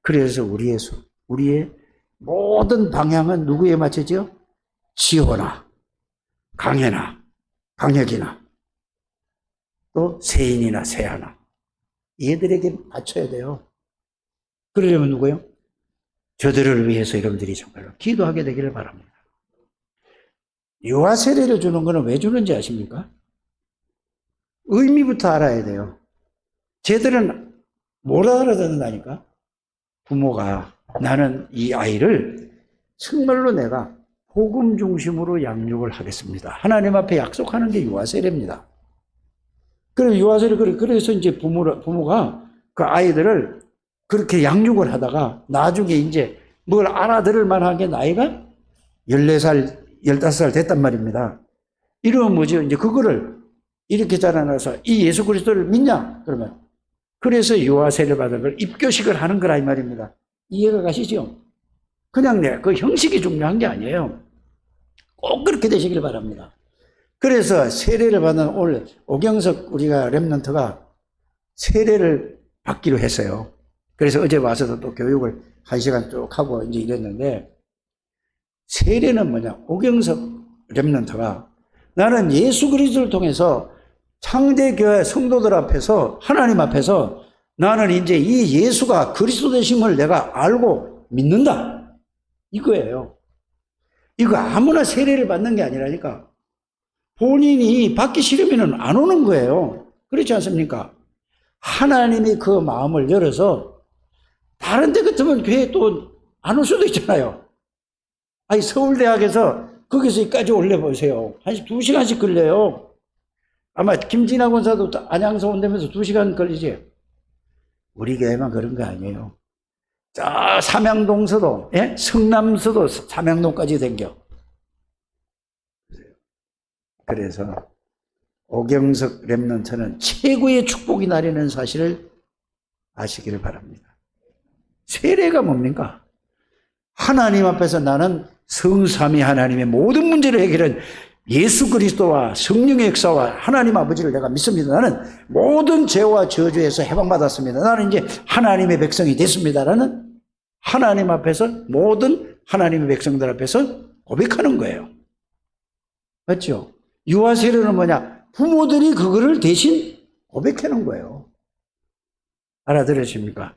그래서 우리의 모든 방향은 누구에 맞춰져? 지호나 강혜나 강혁이나 또 세인이나 세하나 얘들에게 맞춰야 돼요. 그러려면 누구요? 저들을 위해서 여러분들이 정말로 기도하게 되기를 바랍니다. 유아 세례를 주는 거는 왜 주는지 아십니까? 의미부터 알아야 돼요. 쟤들은 뭘 알아듣는다니까? 부모가 나는 이 아이를 정말로 내가 복음 중심으로 양육을 하겠습니다. 하나님 앞에 약속하는 게 유아세례입니다. 그래서 유아세례, 그래서 이제 부모가 그 아이들을 그렇게 양육을 하다가 나중에 이제 뭘 알아들을 만한 게 나이가 14살, 15살 됐단 말입니다. 이러면 뭐죠? 이제 그거를 이렇게 자라나서 이 예수 그리스도를 믿냐? 그러면 그래서 유아세례 받은 걸 입교식을 하는 거라 이 말입니다. 이해가 가시죠? 그냥 그 형식이 중요한 게 아니에요. 꼭 그렇게 되시길 바랍니다. 그래서 세례를 받은 오늘 오경석 우리가 렘넌트가 세례를 받기로 했어요. 그래서 어제 와서도 또 교육을 1시간 쭉 하고 이제 이랬는데, 세례는 뭐냐? 오경석 렘넌트가 나는 예수 그리스도를 통해서 창대교회 성도들 앞에서 하나님 앞에서 나는 이제 이 예수가 그리스도 되심을 내가 알고 믿는다. 이거예요. 이거 아무나 세례를 받는 게 아니라니까. 본인이 받기 싫으면 안 오는 거예요. 그렇지 않습니까? 하나님이 그 마음을 열어서 다른 데 같으면 교회 또 안 올 수도 있잖아요. 아니, 서울대학에서 거기서까지 올려보세요. 한 2시간씩 걸려요. 아마 김진아 권사도 안양서 온다면서 2시간 걸리지. 우리 교회만 그런 거 아니에요. 저 삼양동서도, 예? 성남서도 삼양동까지 댕겨. 그래서 오경석 렘넌트는 최고의 축복이 나려는 사실을 아시기를 바랍니다. 세례가 뭡니까? 하나님 앞에서 나는 성삼위 하나님의 모든 문제를 해결한 예수 그리스도와 성령의 역사와 하나님 아버지를 내가 믿습니다. 나는 모든 죄와 저주에서 해방받았습니다. 나는 이제 하나님의 백성이 됐습니다라는 하나님 앞에서 모든 하나님의 백성들 앞에서 고백하는 거예요. 맞죠? 유아세례는 뭐냐? 부모들이 그거를 대신 고백하는 거예요. 알아들으십니까?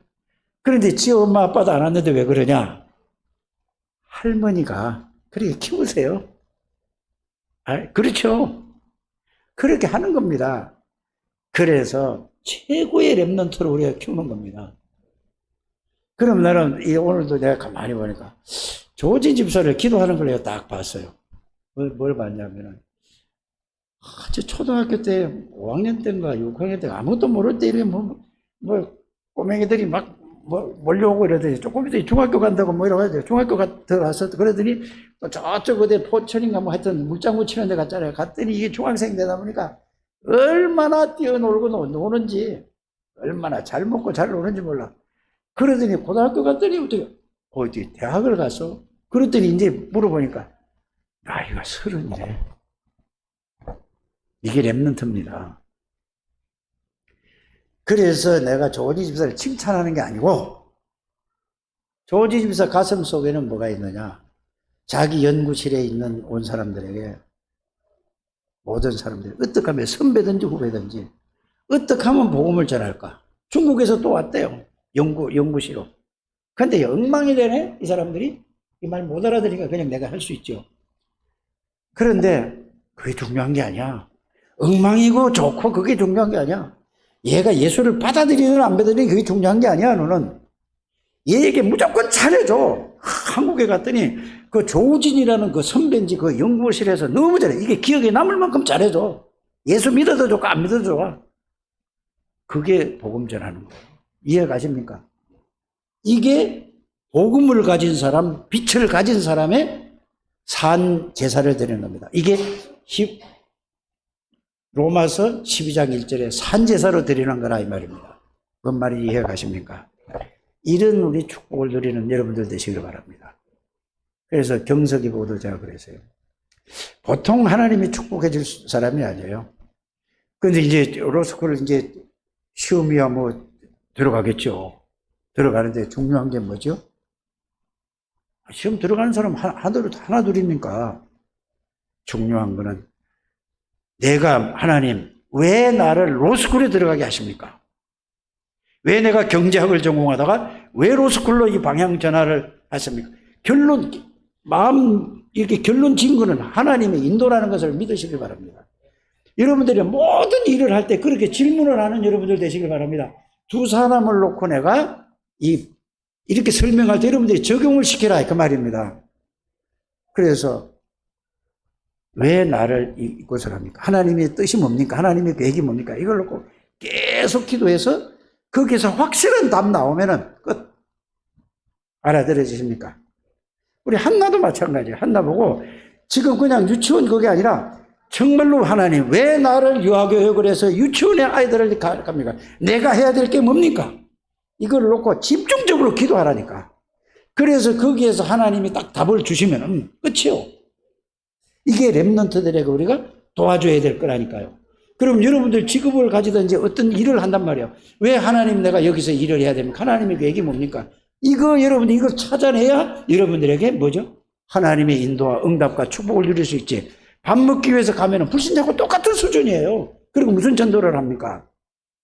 그런데 지 엄마 아빠도 안 왔는데 왜 그러냐? 할머니가 그렇게 키우세요. 그렇죠. 그렇게 하는 겁니다. 그래서 최고의 렘넌트로 우리가 키우는 겁니다. 그럼 나는 오늘도 내가 가만히 보니까 조진 집사를 기도하는 걸 내가 딱 봤어요. 뭘 봤냐면은, 저 초등학교 때 5학년 때인가 6학년 때 아무것도 모를 때 이렇게 꼬맹이들이 막 몰려오고 이러더니 조금 있더 중학교 간다고 이러고 해야 돼요. 중학교 들어가서 그러더니 또 저쪽 어디 포천인가 하여튼 물장구 치는 데 갔잖아요. 갔더니 이게 중학생 되다 보니까 얼마나 뛰어놀고 노는지, 얼마나 잘 먹고 잘 노는지 몰라. 그러더니 고등학교 갔더니 어디 대학을 갔어? 그랬더니 이제 물어보니까 나이가 30이래. 이게 렘넌트입니다. 그래서 내가 조지 집사를 칭찬하는 게 아니고 조지 집사 가슴 속에는 뭐가 있느냐? 자기 연구실에 있는 온 사람들에게, 모든 사람들이 어떻게 하면 선배든지 후배든지 어떻게 하면 복음을 전할까? 중국에서 또 왔대요. 연구실로. 근데 엉망이 되네? 이 사람들이? 이 말 못 알아들으니까 그냥 내가 할 수 있죠. 그런데 그게 중요한 게 아니야. 엉망이고 좋고 그게 중요한 게 아니야. 얘가 예수를 받아들이든 안 받아들이든 그게 중요한 게 아니야, 너는. 얘에게 무조건 잘해줘. 한국에 갔더니 그 조우진이라는 그 선배인지 그 연구실에서 너무 잘해. 이게 기억에 남을 만큼 잘해줘. 예수 믿어도 좋고 안 믿어도 좋아. 그게 복음 전하는 거예요. 이해 가십니까? 이게 복음을 가진 사람, 빛을 가진 사람의 산 제사를 드리는 겁니다. 이게 로마서 12장 1절에 산 제사로 드리는 거라 이 말입니다. 뭔 말인지 이해 가십니까? 이런 우리 축복을 누리는 여러분들 되시길 바랍니다. 그래서 경석이 보도자가 그랬어요. 보통 하나님이 축복해 줄 사람이 아니에요. 근데 이제 로스쿨을 이제 시험이야 뭐 들어가겠죠. 들어가는데 중요한 게 뭐죠? 시험 들어가는 사람 하나 둘입니까? 중요한 거는 내가 하나님 왜 나를 로스쿨에 들어가게 하십니까? 왜 내가 경제학을 전공하다가 왜 로스쿨로 이 방향 전환을 하십니까? 이렇게 결론 지은 거는 하나님의 인도라는 것을 믿으시길 바랍니다. 여러분들이 모든 일을 할 때 그렇게 질문을 하는 여러분들 되시길 바랍니다. 두 사람을 놓고 내가 이렇게 설명할 때 여러분들이 적용을 시키라 그 말입니다. 그래서 왜 나를 이곳을 합니까? 하나님의 뜻이 뭡니까? 하나님의 계획이 뭡니까? 이걸 놓고 계속 기도해서 거기서 확실한 답 나오면은 끝. 알아들어지십니까? 우리 한나도 마찬가지예요. 한나 보고 지금 그냥 유치원 그게 아니라 정말로 하나님 왜 나를 유아교육을 해서 유치원에 아이들을 갑니까? 내가 해야 될 게 뭡니까? 이걸 놓고 집중적으로 기도하라니까. 그래서 거기에서 하나님이 딱 답을 주시면 끝이요. 이게 렘넌트들에게 우리가 도와줘야 될 거라니까요. 그럼 여러분들 직업을 가지든지 어떤 일을 한단 말이에요. 왜 하나님 내가 여기서 일을 해야 됩니까? 하나님의 계획이 뭡니까? 여러분들 이걸 찾아내야 여러분들에게 뭐죠? 하나님의 인도와 응답과 축복을 누릴 수 있지. 밥 먹기 위해서 가면은 불신자하고 똑같은 수준이에요. 그리고 무슨 전도를 합니까?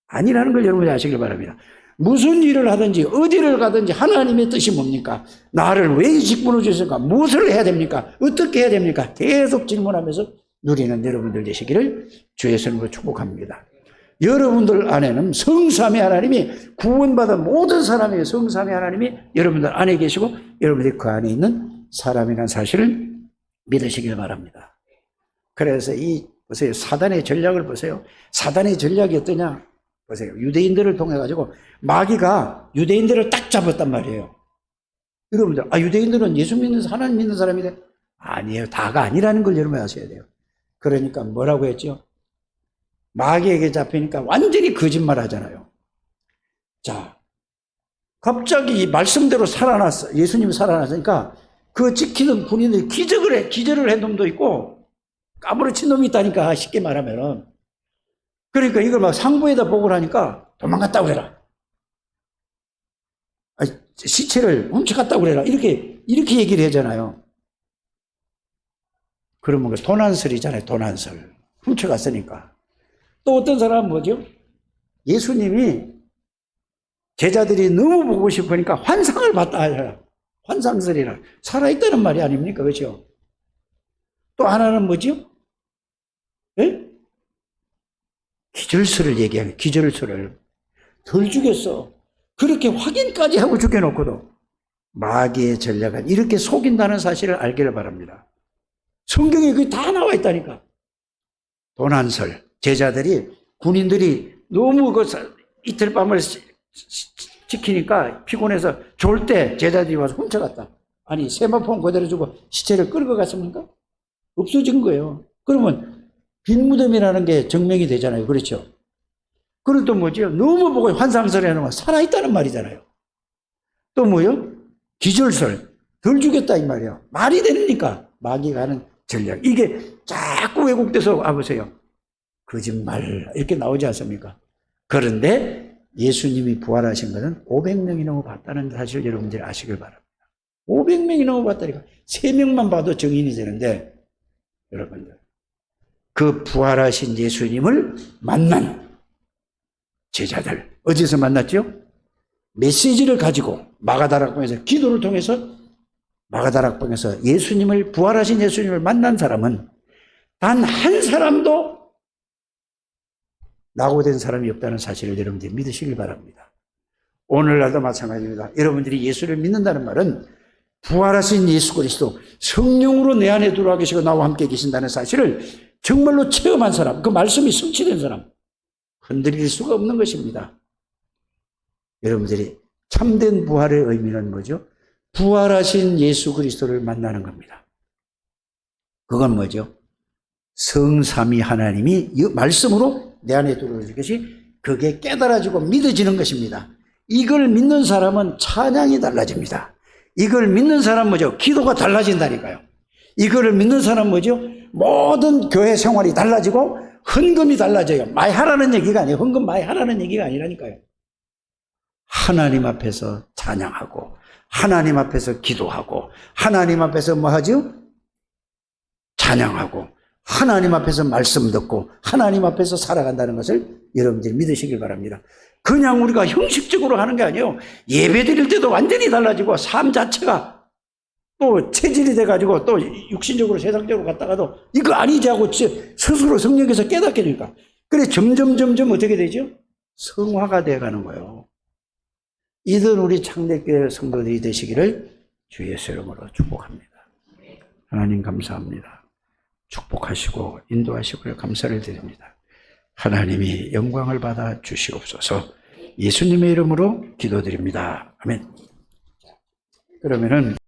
아니라는 걸 여러분이 아시길 바랍니다. 무슨 일을 하든지 어디를 가든지 하나님의 뜻이 뭡니까? 나를 왜 이 직분을 주셨을까? 무엇을 해야 됩니까? 어떻게 해야 됩니까? 계속 질문하면서 누리는 여러분들 되시기를 주 예수님으로 축복합니다. 여러분들 안에는 성삼위 하나님이 구원받은 모든 사람의 성삼위 하나님이 여러분들 안에 계시고 여러분들이 그 안에 있는 사람이라는 사실을 믿으시길 바랍니다. 그래서 보세요. 사단의 전략을 보세요. 사단의 전략이 어떠냐? 보세요. 유대인들을 통해 가지고 마귀가 유대인들을 딱 잡았단 말이에요. 여러분들, 유대인들은 예수 믿는 하나님 믿는 사람이래? 아니에요. 다가 아니라는 걸 여러분 아셔야 돼요. 그러니까 뭐라고 했죠? 마귀에게 잡히니까 완전히 거짓말 하잖아요. 자, 갑자기 이 말씀대로 살아났어. 예수님이 살아났으니까 그 지키던 군인들이 기절을 한 놈도 있고 까무러친 놈이 있다니까, 쉽게 말하면은. 그러니까 이걸 막 상부에다 보고를 하니까 도망갔다고 그래라. 시체를 훔쳐갔다고 그래라. 이렇게 얘기를 하잖아요. 그러면 도난설이잖아요. 도난설. 훔쳐갔으니까. 또 어떤 사람은 뭐죠? 예수님이 제자들이 너무 보고 싶으니까 환상을 봤다 하잖아. 환상설이라. 살아있다는 말이 아닙니까? 그렇죠? 또 하나는 뭐죠? 예? 기절설을 얘기하는 기절설을. 덜 죽였어. 그렇게 확인까지 하고 죽여놓고도 마귀의 전략은 이렇게 속인다는 사실을 알기를 바랍니다. 성경에 그게 다 나와 있다니까. 도난설. 제자들이, 군인들이 너무 이틀 밤을 지키니까 피곤해서 졸 때 제자들이 와서 훔쳐갔다. 아니, 세마포는 그대로 주고 시체를 끌고 갔습니까? 없어진 거예요. 그러면 빈 무덤이라는 게 증명이 되잖아요. 그렇죠? 그리고 또 뭐죠? 너무 보고 환상설 해놓으면 살아있다는 말이잖아요. 또 뭐요? 기절설. 덜 죽였다 이 말이에요. 말이 되니까 마귀가 하는 전략. 이게 자꾸 왜곡돼서 와보세요. 거짓말 이렇게 나오지 않습니까? 그런데 예수님이 부활하신 것은 500명이 넘어 봤다는 사실을 여러분들이 아시길 바랍니다. 500명이 넘어 봤다니까. 3명만 봐도 증인이 되는데, 여러분들, 그 부활하신 예수님을 만난 제자들, 어디서 만났죠? 메시지를 가지고 마가다락방에서, 기도를 통해서 마가다락방에서 예수님을, 부활하신 예수님을 만난 사람은 단 한 사람도 낙오된 사람이 없다는 사실을 여러분들이 믿으시길 바랍니다. 오늘날도 마찬가지입니다. 여러분들이 예수를 믿는다는 말은 부활하신 예수 그리스도, 성령으로 내 안에 들어와 계시고 나와 함께 계신다는 사실을 정말로 체험한 사람, 그 말씀이 성취된 사람, 흔들릴 수가 없는 것입니다. 여러분들이 참된 부활의 의미는 뭐죠? 부활하신 예수 그리스도를 만나는 겁니다. 그건 뭐죠? 성삼위 하나님이 말씀으로 내 안에 들어오는 것이, 그게 깨달아지고 믿어지는 것입니다. 이걸 믿는 사람은 찬양이 달라집니다. 이걸 믿는 사람은 뭐죠? 기도가 달라진다니까요. 이거를 믿는 사람은 뭐죠? 모든 교회 생활이 달라지고 헌금이 달라져요. 많이 하라는 얘기가 아니에요. 헌금 많이 하라는 얘기가 아니라니까요. 하나님 앞에서 찬양하고, 하나님 앞에서 기도하고, 하나님 앞에서 뭐 하죠? 찬양하고, 하나님 앞에서 말씀 듣고, 하나님 앞에서 살아간다는 것을 여러분들이 믿으시길 바랍니다. 그냥 우리가 형식적으로 하는 게 아니에요. 예배 드릴 때도 완전히 달라지고, 삶 자체가 또 체질이 돼가지고 또 육신적으로 세상적으로 갔다가도 이거 아니지 하고 스스로 성령께서 깨닫게 되니까, 그래 점점 어떻게 되죠? 성화가 돼가는 거예요. 이들 우리 창대교회 성도들이 되시기를 주 예수 이름으로 축복합니다. 하나님 감사합니다. 축복하시고 인도하시고 감사를 드립니다. 하나님이 영광을 받아 주시옵소서. 예수님의 이름으로 기도드립니다. 아멘. 그러면은